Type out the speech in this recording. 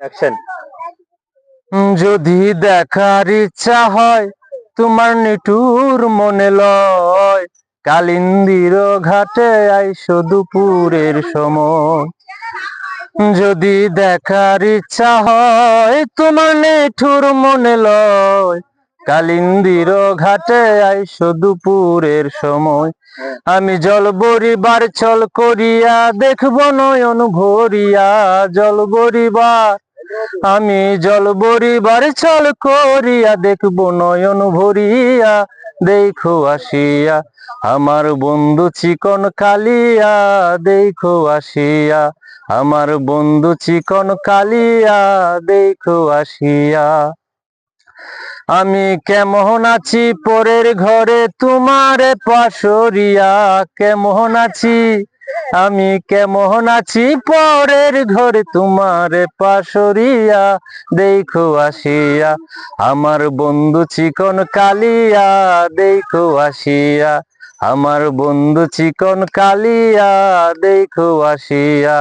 Action. যদি দেখার ইচ্ছা হয় তোমার নিঠুর মনে লয়, কালিন্দির ঘাটে আইসো দুপুরের সময়। যদি দেখার ইচ্ছা হয় তোমার নিঠুর মনে লয়, কালিন্দির ঘাটে আইসো দুপুরের সময়। আমি জল বরিবার ছল করিয়া দেখব নয়ন ভরিয়া, জল বরিবার আমি জল বরিবার ছল করিয়া দেখব নয়ন ভরিয়া। দেখো আসিয়া আমার বন্ধু চিকন কালিয়া, দেখো আসিয়া আমার বন্ধু চিকন কালিয়া, দেখো আসিয়া। আমি কেমন আছি পরের ঘরে তোমারে পাশরিয়া, কেমন আছি আমি কেমন আছি পরের ঘরে তোমারে পাশরিয়া। দেখো আসিয়া আমার বন্ধু চিকন কালিয়া, দেখো আসিয়া আমার বন্ধু চিকন কালিয়া, দেখো আসিয়া।